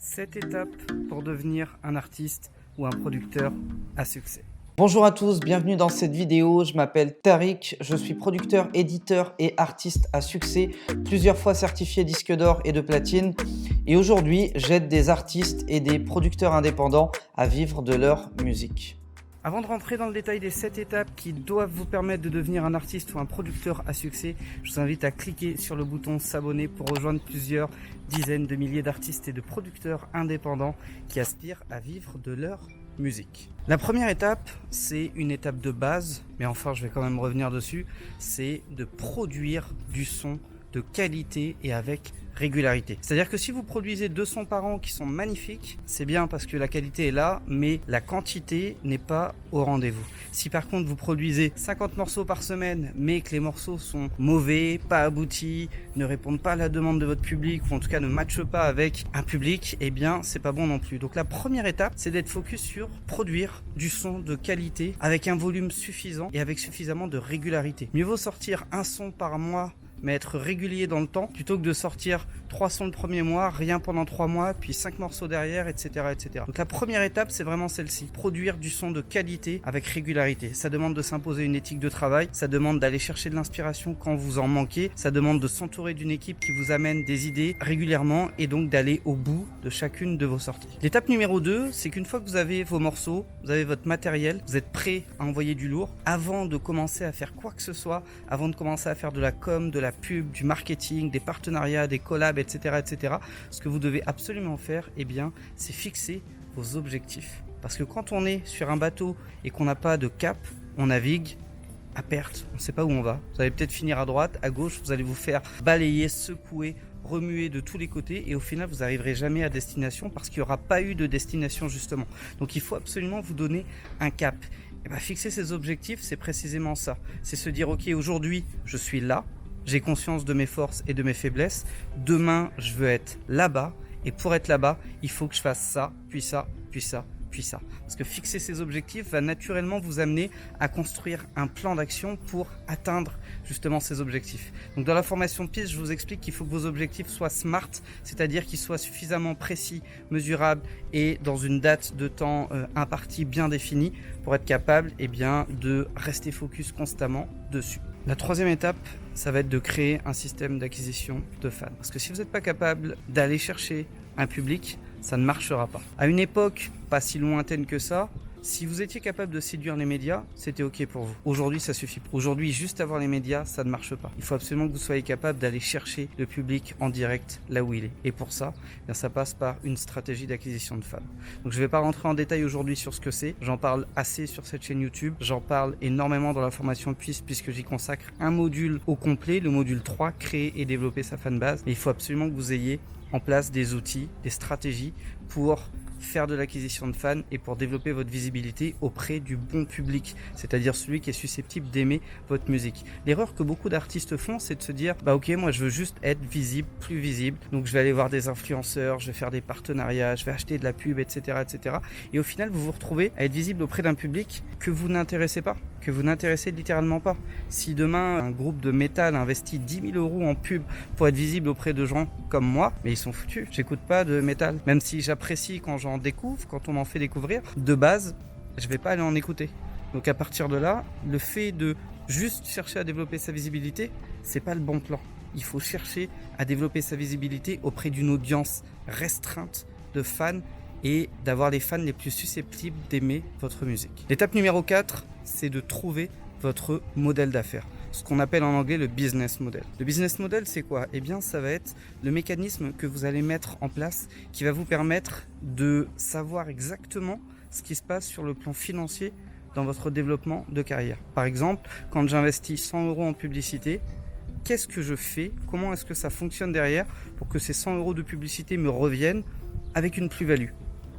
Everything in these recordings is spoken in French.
7 étapes pour devenir un artiste ou un producteur à succès. Bonjour à tous, bienvenue dans cette vidéo. Je m'appelle Tariq, je suis producteur, éditeur et artiste à succès, plusieurs fois certifié disque d'or et de platine. Et aujourd'hui, j'aide des artistes et des producteurs indépendants à vivre de leur musique. Avant de rentrer dans le détail des 7 étapes qui doivent vous permettre de devenir un artiste ou un producteur à succès, je vous invite à cliquer sur le bouton s'abonner pour rejoindre plusieurs dizaines de milliers d'artistes et de producteurs indépendants qui aspirent à vivre de leur musique. La première étape, c'est une étape de base, mais enfin je vais quand même revenir dessus, c'est de produire du son de qualité et avec régularité. C'est-à-dire que si vous produisez 2 sons par an qui sont magnifiques, c'est bien parce que la qualité est là, mais la quantité n'est pas au rendez-vous. Si par contre vous produisez 50 morceaux par semaine, mais que les morceaux sont mauvais, pas aboutis, ne répondent pas à la demande de votre public, ou en tout cas ne matchent pas avec un public, eh bien c'est pas bon non plus. Donc la première étape, c'est d'être focus sur produire du son de qualité avec un volume suffisant et avec suffisamment de régularité. Mieux vaut sortir un son par mois, mais être régulier dans le temps, plutôt que de sortir 3 sons le premier mois, rien pendant 3 mois, puis 5 morceaux derrière, etc., etc. Donc la première étape, c'est vraiment celle-ci. Produire du son de qualité avec régularité. Ça demande de s'imposer une éthique de travail, ça demande d'aller chercher de l'inspiration quand vous en manquez, ça demande de s'entourer d'une équipe qui vous amène des idées régulièrement et donc d'aller au bout de chacune de vos sorties. L'étape numéro 2, c'est qu'une fois que vous avez vos morceaux, vous avez votre matériel, vous êtes prêt à envoyer du lourd, avant de commencer à faire quoi que ce soit, avant de commencer à faire de la com, de la pub, du marketing, des partenariats, des collabs, etc., etc. Ce que vous devez absolument faire, eh bien, c'est fixer vos objectifs. Parce que quand on est sur un bateau et qu'on n'a pas de cap, on navigue à perte. On ne sait pas où on va. Vous allez peut-être finir à droite, à gauche, vous allez vous faire balayer, secouer, remuer de tous les côtés et au final, vous n'arriverez jamais à destination parce qu'il n'y aura pas eu de destination justement. Donc, il faut absolument vous donner un cap. Et bien, fixer ses objectifs, c'est précisément ça. C'est se dire, ok, aujourd'hui, je suis là. J'ai conscience de mes forces et de mes faiblesses. Demain, je veux être là-bas. Et pour être là-bas, il faut que je fasse ça, puis ça, puis ça, puis ça. Parce que fixer ces objectifs va naturellement vous amener à construire un plan d'action pour atteindre justement ces objectifs. Donc dans la formation de piste, je vous explique qu'il faut que vos objectifs soient SMART, c'est-à-dire qu'ils soient suffisamment précis, mesurables et dans une date de temps impartie bien définie pour être capable de rester focus constamment dessus. La troisième étape, ça va être de créer un système d'acquisition de fans. Parce que si vous n'êtes pas capable d'aller chercher un public, ça ne marchera pas. À une époque pas si lointaine que ça, si vous étiez capable de séduire les médias, c'était ok pour vous. Aujourd'hui, ça suffit. Aujourd'hui, juste avoir les médias, ça ne marche pas. Il faut absolument que vous soyez capable d'aller chercher le public en direct là où il est. Et pour ça, ça passe par une stratégie d'acquisition de fans. Donc je ne vais pas rentrer en détail aujourd'hui sur ce que c'est. J'en parle assez sur cette chaîne YouTube. J'en parle énormément dans la formation puisque j'y consacre un module au complet, le module 3, créer et développer sa fanbase. Et il faut absolument que vous ayez en place des outils, des stratégies pour faire de l'acquisition de fans et pour développer votre visibilité auprès du bon public, c'est-à-dire celui qui est susceptible d'aimer votre musique. L'erreur que beaucoup d'artistes font, c'est de se dire ok, moi je veux juste être visible, plus visible, donc je vais aller voir des influenceurs, je vais faire des partenariats, je vais acheter de la pub, etc., etc. Et au final, vous vous retrouvez à être visible auprès d'un public que vous n'intéressez pas, que vous n'intéressez littéralement pas. Si demain un groupe de métal investit 10 000 € en pub pour être visible auprès de gens comme moi, mais ils sont foutus. J'écoute pas de métal, même si j'apprécie quand j'en découvre, quand on m'en fait découvrir. De base, je vais pas aller en écouter. Donc à partir de là, le fait de juste chercher à développer sa visibilité, c'est pas le bon plan. Il faut chercher à développer sa visibilité auprès d'une audience restreinte de fans et d'avoir les fans les plus susceptibles d'aimer votre musique. L'étape numéro 4, c'est de trouver votre modèle d'affaires. Ce qu'on appelle en anglais le business model. Le business model, c'est quoi ? Eh bien, ça va être le mécanisme que vous allez mettre en place qui va vous permettre de savoir exactement ce qui se passe sur le plan financier dans votre développement de carrière. Par exemple, quand j'investis 100 € en publicité, qu'est-ce que je fais ? Comment est-ce que ça fonctionne derrière pour que ces 100 € de publicité me reviennent avec une plus-value ?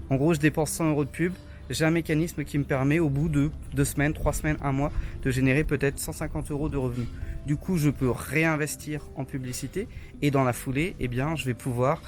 En gros, je dépense 100 € de pub. J'ai un mécanisme qui me permet au bout de 2 semaines, 3 semaines, 1 mois de générer peut-être 150 € de revenus. Du coup, je peux réinvestir en publicité et dans la foulée, je vais pouvoir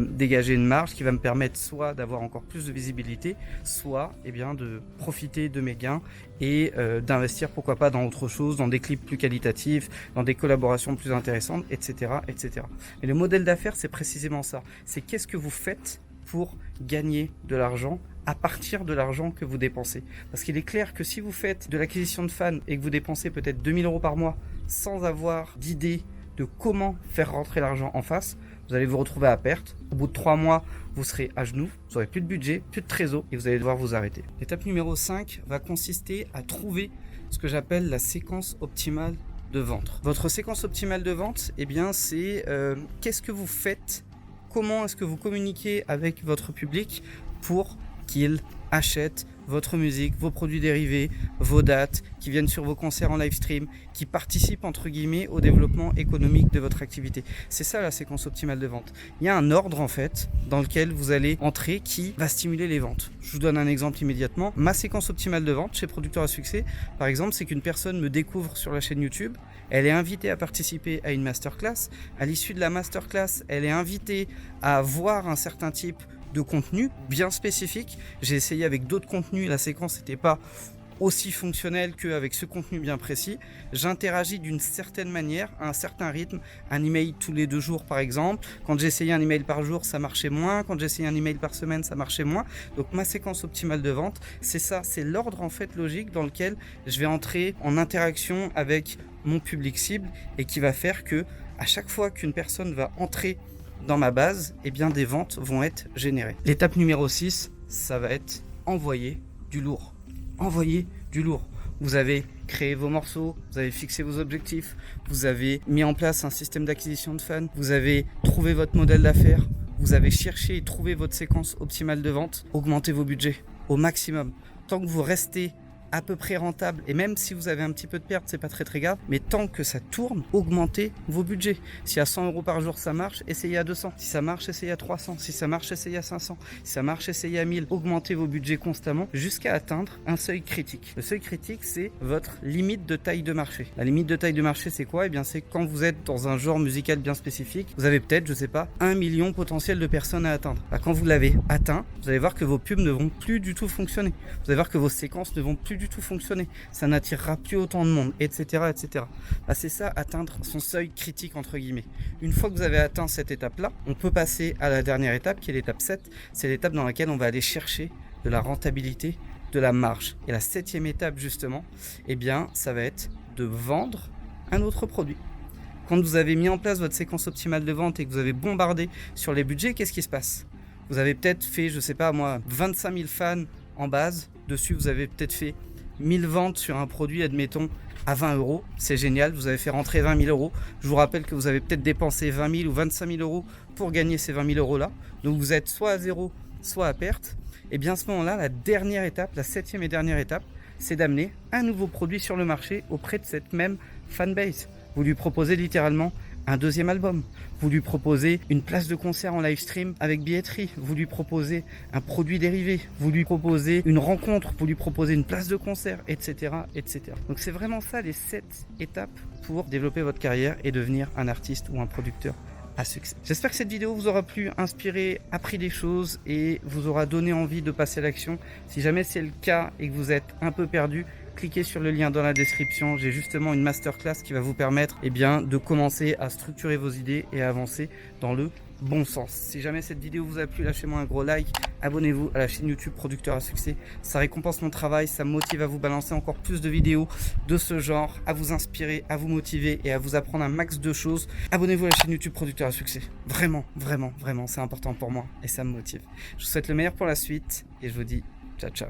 dégager une marge qui va me permettre soit d'avoir encore plus de visibilité, soit de profiter de mes gains et d'investir pourquoi pas dans autre chose, dans des clips plus qualitatifs, dans des collaborations plus intéressantes, etc., etc. Mais le modèle d'affaires, c'est précisément ça. C'est qu'est-ce que vous faites pour gagner de l'argent à partir de l'argent que vous dépensez. Parce qu'il est clair que si vous faites de l'acquisition de fans et que vous dépensez peut-être 2000 € par mois sans avoir d'idée de comment faire rentrer l'argent en face, vous allez vous retrouver à perte. Au bout de 3 mois, vous serez à genoux, vous n'aurez plus de budget, plus de trésor et vous allez devoir vous arrêter. L'étape numéro 5 va consister à trouver ce que j'appelle la séquence optimale de vente. Votre séquence optimale de vente, eh bien, c'est qu'est-ce que vous faites, comment est-ce que vous communiquez avec votre public pour qu'il achète votre musique, vos produits dérivés, vos dates, qui viennent sur vos concerts en live stream, qui participent entre guillemets au développement économique de votre activité. C'est ça la séquence optimale de vente. Il y a un ordre en fait dans lequel vous allez entrer qui va stimuler les ventes. Je vous donne un exemple immédiatement. Ma séquence optimale de vente chez Producteur à Succès, par exemple, c'est qu'une personne me découvre sur la chaîne YouTube, elle est invitée à participer à une masterclass. À l'issue de la masterclass, elle est invitée à voir un certain type de contenu bien spécifique. J'ai essayé avec d'autres contenus, la séquence n'était pas aussi fonctionnelle qu'avec ce contenu bien précis. J'interagis d'une certaine manière, à un certain rythme, un email tous les 2 jours par exemple. Quand j'essayais un email par jour, ça marchait moins. Quand j'essayais un email par semaine, ça marchait moins. Donc ma séquence optimale de vente, c'est ça, c'est l'ordre en fait logique dans lequel je vais entrer en interaction avec mon public cible et qui va faire que à chaque fois qu'une personne va entrer dans ma base, eh bien des ventes vont être générées. L'étape numéro 6, ça va être envoyer du lourd. Envoyer du lourd. Vous avez créé vos morceaux, vous avez fixé vos objectifs, vous avez mis en place un système d'acquisition de fans, vous avez trouvé votre modèle d'affaires, vous avez cherché et trouvé votre séquence optimale de vente. Augmentez vos budgets au maximum. Tant que vous restez à peu près rentable, et même si vous avez un petit peu de perte, c'est pas très grave, mais tant que ça tourne, augmentez vos budgets. Si à 100 € par jour ça marche, essayez à 200. Si ça marche, essayez à 300. Si ça marche, essayez à 500. Si ça marche, essayez à 1000. Augmentez vos budgets constamment jusqu'à atteindre un seuil critique. Le seuil critique, c'est votre limite de taille de marché. La limite de taille de marché, c'est quoi? Eh bien, c'est quand vous êtes dans un genre musical bien spécifique, vous avez peut-être, je sais pas, 1 million potentiel de personnes à atteindre. Quand vous l'avez atteint, vous allez voir que vos pubs ne vont plus du tout fonctionner. Vous allez voir que vos séquences ne vont plus du tout fonctionner, ça n'attirera plus autant de monde, etc. C'est ça, atteindre son seuil critique entre guillemets. Une fois que vous avez atteint cette étape-là, on peut passer à la dernière étape qui est l'étape 7. C'est l'étape dans laquelle on va aller chercher de la rentabilité, de la marge. Et la 7e étape justement, eh bien, ça va être de vendre un autre produit. Quand vous avez mis en place votre séquence optimale de vente et que vous avez bombardé sur les budgets, qu'est-ce qui se passe? Vous avez peut-être fait, je sais pas moi, 25 000 fans en base. Dessus, vous avez peut-être fait 1000 ventes sur un produit, admettons, à 20 €. C'est génial, vous avez fait rentrer 20 000 €. Je vous rappelle que vous avez peut-être dépensé 20 000 ou 25 000 € pour gagner ces 20 000 € là. Donc vous êtes soit à zéro, soit à perte. Et bien à ce moment-là, la dernière étape, la 7e et dernière étape, c'est d'amener un nouveau produit sur le marché auprès de cette même fanbase. Vous lui proposez littéralement un 2e album. Vous lui proposez une place de concert en live stream avec billetterie. Vous lui proposez un produit dérivé. Vous lui proposez une rencontre. Vous lui proposez une place de concert, etc. Donc c'est vraiment ça les 7 étapes pour développer votre carrière et devenir un artiste ou un producteur à succès. J'espère que cette vidéo vous aura plu, inspiré, appris des choses et vous aura donné envie de passer à l'action. Si jamais c'est le cas et que vous êtes un peu perdu, cliquez sur le lien dans la description. J'ai justement une masterclass qui va vous permettre de commencer à structurer vos idées et à avancer dans le bon sens. Si jamais cette vidéo vous a plu, lâchez-moi un gros like, abonnez-vous à la chaîne YouTube Producteur à Succès. Ça récompense mon travail, ça me motive à vous balancer encore plus de vidéos de ce genre, à vous inspirer, à vous motiver et à vous apprendre un max de choses. Abonnez-vous à la chaîne YouTube Producteur à Succès. Vraiment, c'est important pour moi et ça me motive. Je vous souhaite le meilleur pour la suite et je vous dis ciao.